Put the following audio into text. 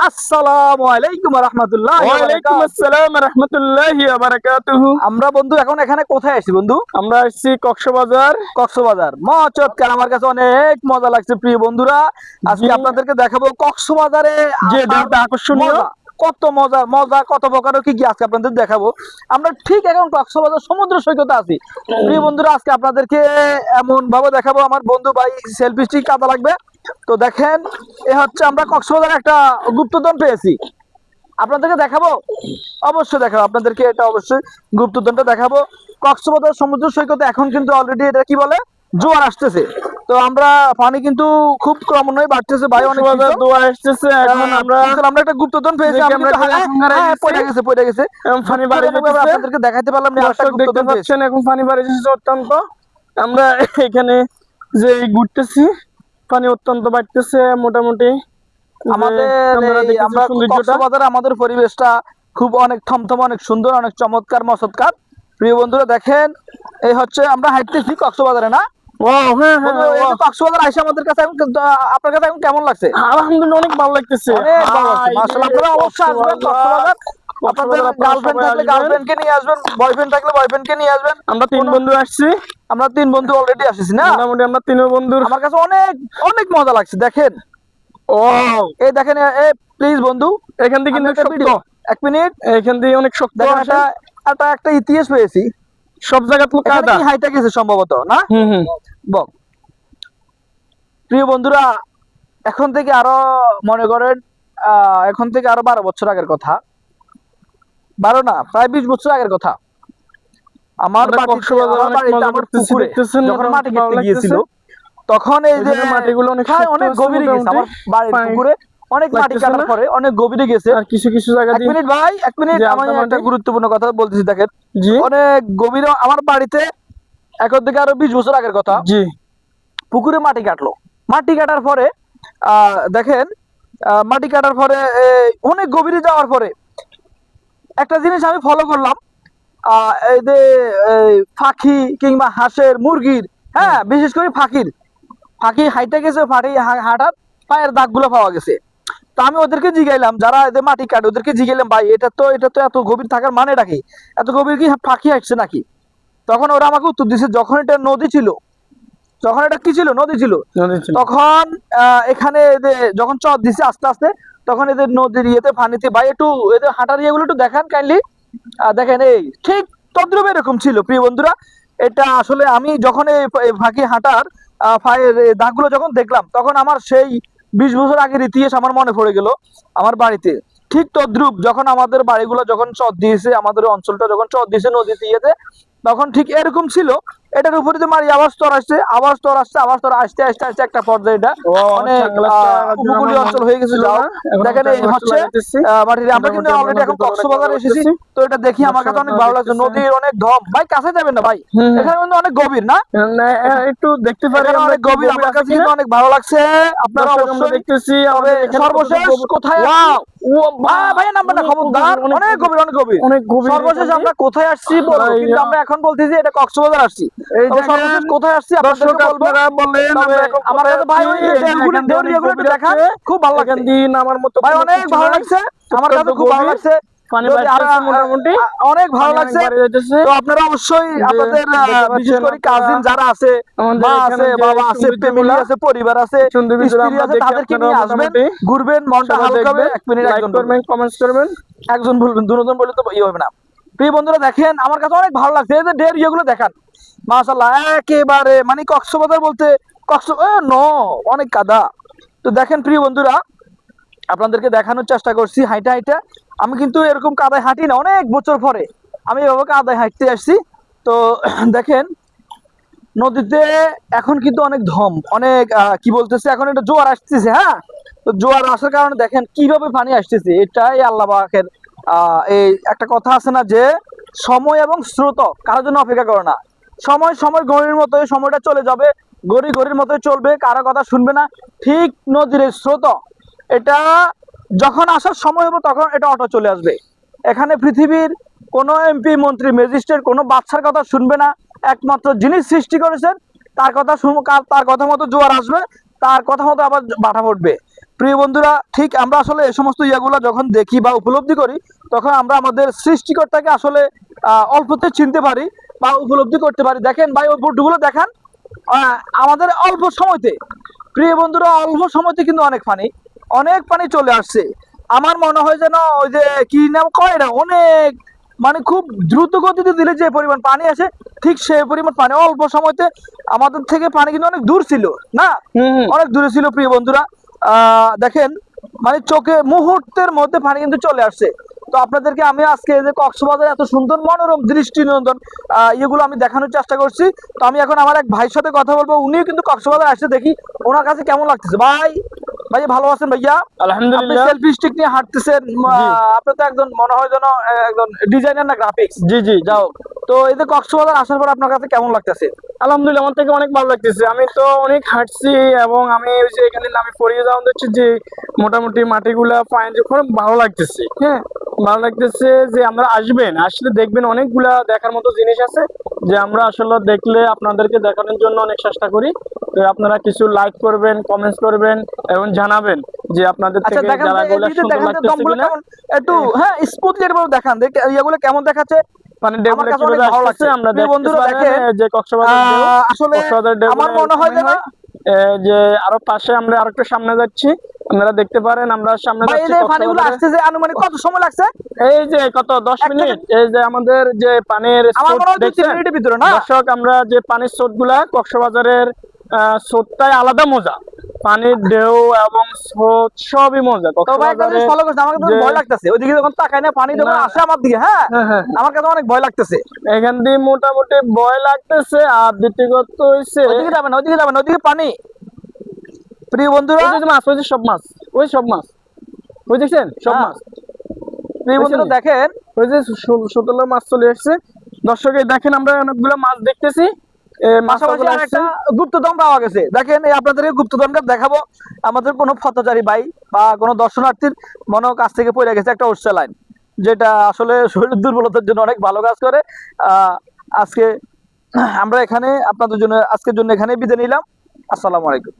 আসসালামু আলাইকুম ওয়া রাহমাতুল্লাহি ওয়া ওয়ালাইকুম আসসালাম ওয়া রাহমাতুল্লাহি ওয়া বারাকাতুহু। আমরা বন্ধু এখন এখানে কোথায় আছি বন্ধু? আমরা আসছি কক্সবাজার। কক্সবাজার। চমৎকার, আমার কাছে অনেক মজা লাগছে প্রিয় বন্ধুরা। আজকে আপনাদেরকে দেখাবো কক্সবাজারে যে আসার জায়গাটা আকর্ষণীয়, মজা। কত মজা মজা কত প্রকার কি কি আজকে আপনাদের দেখাবো। আমরা ঠিক এখন কক্সবাজার সমুদ্র সৈকতে আছি প্রিয় বন্ধুরা। আজকে আপনাদেরকে এমন ভাবে দেখাবো, আমার বন্ধু ভাই সেলফি স্টিক কাদা লাগবে। তো দেখেন, এ হচ্ছে আমরা কক্সবাজারে একটা গুপ্তধন পেয়েছি, আপনাদেরকে দেখাবো। অবশ্যই দেখাবো আপনাদেরকে, এটা অবশ্যই গুপ্তধনটা দেখাবো। কক্সবাজার সমুদ্র সৈকতে এখন কিন্তু অলরেডি এটা কি বলে, জোয়ার আসতেছে। তো আমরা পানি কিন্তু খুব ক্রমান্বয়ে বাড়তেছে ভাই, অনেক কক্সবাজার জোয়ার আসতেছে। এখন আমরা একটা গুপ্তধন পেয়েছি। পড়ে গেছে পানি বাড়ি যাচ্ছে, আপনাদেরকে দেখাইতে পারলাম না। দর্শক দেখতে পাচ্ছেন এখন পানি বাড়ি যাচ্ছে অত্যন্ত। আমরা এখানে যে ঘুরতেছি, পানি অত্যন্ত বাড়তেছে। মোটামুটি আমাদের আমরা কক্সবাজারে আমাদের পরিবেশটা খুব অনেক থমথম, অনেক সুন্দর, অনেক চমৎকার মসৎকার। প্রিয় বন্ধুরা দেখেন, এই হচ্ছে আমরা হাঁটতেছি কক্সবাজারে না। কক্সবাজার আইসা আমাদের কাছে এখন আপনার কাছে এখন কেমন লাগছে? আলহামদুলিল্লাহ অনেক ভালো লাগতেছে, অনেক ভালো লাগছে। মাশাআল্লাহ, আপনারা অবশ্যই আসবেন কক্সবাজার। আপনাদের গার্লফ্রেন্ড থাকলে গার্লফ্রেন্ডকে নিয়ে আসবেন, বয়ফ্রেন্ড থাকলে বয়ফ্রেন্ডকে নিয়ে আসবেন। আমরা তিন বন্ধু আসছি, আমরা তিন বন্ধু অলরেডি আসছি না। মোটামুটি আমরা তিন বন্ধু। আমার কাছে অনেক অনেক মজা লাগছে। দেখেন, ও এই দেখেন, প্লিজ বন্ধু, এখান থেকে কিন্তু শক্ত, এক মিনিট, এখান থেকে অনেক শক্ত। একটা ইতিহাস পেয়েছি, সব জায়গা তো কাদা, হাইটা গেছে সম্ভবত না। বল প্রিয় বন্ধুরা, এখন থেকে আরো মনে করেন এখন থেকে আরো 12 বছর আগের কথা, 12 না প্রায় 20 বছর আগের কথা। আমার যখন মাটি কেটে গিয়েছিল, তখন এই যে মাটিগুলো অনেক গভীরে গেছে। আমার বাড়ির পুকুরে অনেক মাটি কাটার পরে অনেক গভীরে গেছে। আর কিছু কিছু জায়গা এক মিনিট ভাই, এক মিনিট, আমি একটা গুরুত্বপূর্ণ কথা বলতেছি। দেখেন, অনেক গভীরে আমার বাড়িতে এখন থেকে আরো 20 বছর আগের কথা, জি, পুকুরে মাটি কাটলো। মাটি কাটার পরে দেখেন, মাটি কাটার পরে অনেক গভীরে যাওয়ার পরে একটা জিনিস আমি ফলো করলাম, এই যে পাখি কিংবা হাঁসের, মুরগির, হ্যাঁ বিশেষ করে পাখি হাইটে গেছে, হাঁটার পায়ের দাগগুলো পাওয়া গেছে। তো আমি ওদেরকে জিগাইলাম, যারা এদের মাটি কাটে, ওদেরকে জিগাইলাম, ভাই এটা তো এত গভীর থাকার মানেটা কি? এত গভীর কি পাখি হাঁটছে নাকি? তখন ওরা আমাকে উত্তর দিছে, যখন এটা নদী ছিল, যখন এটা কি ছিল, নদী ছিল, তখন এখানে যখন চর দিছে আস্তে আস্তে, তখন এদের নদীর ইয়েতে পানিতে, ভাই একটু এদের হাঁটার ইয়েগুলো একটু দেখান কাইন্ডলি। দেখেন, এই ঠিক তদ্রুপ এরকম ছিল প্রিয় বন্ধুরা। এটা আসলে আমি যখন এই ফাঁকি হাঁটার পায়ের দাগগুলো যখন দেখলাম, তখন আমার সেই 20 বছর আগের ইতিহাস আমার মনে পড়ে গেল। আমার বাড়িতে ঠিক তদ্রুপ যখন আমাদের বাড়িগুলো যখন চর দিয়েছে, আমাদের অঞ্চলটা যখন চর দিয়েছে নদীতে ইয়েতে, তখন ঠিক এরকম ছিল। এটার উপরে যে মারি আওয়াজ স্তর আসছে, আস্তে আস্তে একটা পর্যায়ে এটা অনেক উপকূলীয় অঞ্চল হয়ে গেছে। দেখেন, এই হচ্ছে মাটির। আমরা কিন্তু অলরেডি এখন কক্সবাজারে এসেছি। তো এটা দেখি আমার কাছে অনেক ভালো লাগছে। নদীর অনেক ধম, ভাই কাছে যাবেন না ভাই, এখানে কিন্তু অনেক গভীর না, একটু দেখতে পারি অনেক গভীর। আমার কাছে কিন্তু অনেক ভালো লাগছে। আপনারা অবশ্যই দেখতেছি। সর্বশেষ কোথায় ভাই নাম্বারটা খবরদার, অনেক গভীর, অনেক গভীর, অনেক গভীর। সর্বশেষ আমরা কোথায় আসছি বলবো, কিন্তু আমরা এখন বলতেছি এটা কক্সবাজার আসছি। এই সর্বশেষ কোথায় আসছি আপনাদেরকে বলবো। আমার কাছে ভাই ওই দেউরিয়াগুলো একটু দেখান, খুব ভালো লাগছে। দিন আমার মতো ভাই অনেক ভালো লাগছে, আমার কাছে খুব ভালো লাগছে, মোটামুটি অনেক ভালো লাগছে। তো আপনারা অবশ্যই আপনাদের বিশেষ করে কাজিন যারা আছে, মা আছে, বাবা আছে, ফ্যামিলি আছে, পরিবার আছে, স্ত্রী আছে, তাদেরকে নিয়ে আসবেন, ঘুরবেন, মনটা হালকা হবে। এক মিনিট, একজন করবেন, কমেন্টস করবেন, একজন বলবেন, দুজন বললে তো ইয়ে হবে না। প্রিয় বন্ধুরা দেখেন, আমার কাছে অনেক ভালো লাগছে। এই যে ঢের ইয়েগুলো দেখান, মাশাআল্লাহ, একেবারে মানে কক্সবাজার বলতে অনেক কাদা। তো দেখেন প্রিয় বন্ধুরা, আপনাদেরকে দেখানোর চেষ্টা করছি হাইটা হাইটা। আমি কিন্তু এরকম কাদায় হাঁটি না, অনেক বছর পরে আমি এভাবে কাদায় হাঁটতে আসছি। তো দেখেন, নদীতে এখন কিন্তু অনেক ধম, অনেক কি বলতেছে, এখন এটা জোয়ার আসতেছে। হ্যাঁ, তো জোয়ার আসার কারণে দেখেন কিভাবে পানি আসতেছে। এটাই আল্লাহ পাকের এই একটা কথা আছে না, যে সময় এবং স্রোত কারোর জন্য অপেক্ষা করে না। সময় ঘড়ির মতো, সময়টা চলে যাবে, ঘড়ির মতোই চলবে, কারো কথা শুনবে না। ঠিক নদীর স্রোত, এটা যখন আসার সময় হবে তখন এটা অটো চলে আসবে। এখানে পৃথিবীর কোনো এমপি, মন্ত্রী, ম্যাজিস্ট্রেট কোনো বাচ্চার কথা শুনবে না। একমাত্র যিনি সৃষ্টি করেছেন তার কথা মতো জোয়ার আসবে, তার কথা মতো আবার বাটা পড়বে। প্রিয় বন্ধুরা, ঠিক আমরা আসলে এই সমস্ত ইয়াগুলো যখন দেখি বা উপলব্ধি করি, তখন আমরা আমাদের সৃষ্টিকর্তাকে আসলে অল্পতে চিনতে পারি বা উপলব্ধি করতে পারি। দেখেন ভাই, ওই বোটগুলো দেখান, আমাদের অল্প সময়তে, প্রিয় বন্ধুরা, অল্প সময়তে কিন্তু অনেক পানি চলে আসছে। আমার মনে হয় যেন ওই যে কি নাম কয় না, অনেক মানে খুব দ্রুত গতিতে দিলে যে পরিমাণ পানি আসে, ঠিক সেই পরিমাণ পানি অল্প সময়তে। আমাদের থেকে পানি কিন্তু অনেক দূর ছিল না, অনেক দূরে ছিল প্রিয় বন্ধুরা। দেখেন, মানে চোখে মুহূর্তের মধ্যে পানি কিন্তু চলে আসছে। তো আপনাদেরকে আমি আজকে এই যে কক্সবাজার এত সুন্দর মনোরম দৃষ্টিনন্দন এগুলো আমি দেখানোর চেষ্টা করছি। তো আমি এখন আমার এক ভাইয়ের সাথে কথা বলবো, উনিও কিন্তু কক্সবাজার আসছে, দেখি ওনার কাছে কেমন লাগতেছে। ভাই, ভাই ভালো আছেন ভাইয়া? আপনি আলহামদুলিল্লাহ। সেলফি স্টিক নিয়ে হাঁটতেছেন, আপনি তো একজন মনে হয় যেন একজন ডিজাইনার না গ্রাফিক্স। জি জি যাও, তো এই যে কক্সবাজার আসার পর আপনার কাছে কেমন লাগতেছে? আলহামদুলিল্লাহ, আমার থেকে অনেক ভালো লাগতেছে। আমি তো অনেক হাঁটছি এবং আমি ওই যে এখানে নামে পড়িয়ে যাওয়া হচ্ছে যে মোটামুটি মাটিগুলা পানি যখন ভালো লাগতেছে। হ্যাঁ, ভালো লাগতেছে যে আমরা আসলে দেখবেন অনেকগুলা দেখার মতো জিনিস আছে, যে আমরা আসলে দেখলে আপনাদেরকে দেখানোর জন্য অনেক চেষ্টা করি। তো আপনারা কিছু লাইক করবেন, কমেন্টস করবেন এবং জানাবেন যে আপনাদের আচ্ছা, থেকে দেখেন তো, জায়গাগুলো এদিকে সুন্দর দেখেন তো, লাগতেছে দমগুলো কিনা। কেমন, একটু হ্যাঁ স্মুথলি এরপর দেখান, এগুলো কেমন দেখাচ্ছে। মানে আমার ডেগুলো কাছে অনেক কিভাবে ভালো আসতেছে লাগছে আমরা প্রিয় দেখতে বন্ধুরা। পারেন। দেখেন, যে কক্সবাজার ঢেউ, আসলে কক্সবাজার আমার ঢেউগুলো মনে হয় এরকমই যে না, হয়। যে আরো পাশে আমরা আরেকটু সামনে যাচ্ছি, আপনারা দেখতে পারেন আমরা সামনে ভাই এই যাচ্ছি যে পানিগুলো কক্সবাজারে। আসছে যে আনুমানিক কত সময় লাগছে? এই যে কত 10 এক মিনিট, সেকেন্ড, এই যে আমাদের যে পানির আমার স্রোত মনে হয় 2-3 দেখছেন মিনিটের ভিতরে না। দর্শক, আমরা যে পানির স্রোত গুলা কক্সবাজারের স্রোতটাই আলাদা মজা। পানির ঢেউ এবং স্রোত সবই মজা তো ভাই একটা জিনিস কক্সবাজারের। ফলো করছে, আমার কাছে যে ভয় লাগতেছে, ওইদিকে যখন তাকাই না পানি যখন না, আসে আমার দিকে, হ্যাঁ হ্যাঁ হ্যাঁ, আমার কাছে অনেক ভয় লাগতেছে। এখান দিয়ে মোটামুটি ভয় লাগতেছে। আর দ্বিতীয়ত হইছে ওইদিকে যাবেন, ওইদিকে যাবেন, ওইদিকে পানি। প্রিয় বন্ধুরা, ওই যে মাছ, ওই যে সব মাছ, ওই সব মাছ, ওই দেখছেন সব হ্যাঁ, মাছ। প্রিয় বন্ধুরা দেখেন, ওই যে শোতল মাছ চলে এসছে। দর্শক এই দেখেন আমরা অনেকগুলো মাছ দেখতেছি। পাশাপাশি আর একটা গুপ্তধন পাওয়া গেছে। দেখেন, এই আপনাদেরকে গুপ্তধনটা দেখাবো। আমাদের কোনো পথচারী ভাই বা কোনো দর্শনার্থীর মনে কাছ থেকে পড়ে গেছে একটা ওরসা লাইন, যেটা আসলে শরীর দুর্বলতার জন্য অনেক ভালো কাজ করে। আজকে আমরা এখানে আপনাদের জন্য, আজকের জন্য এখানে বিদায় নিলাম। আসসালামু আলাইকুম।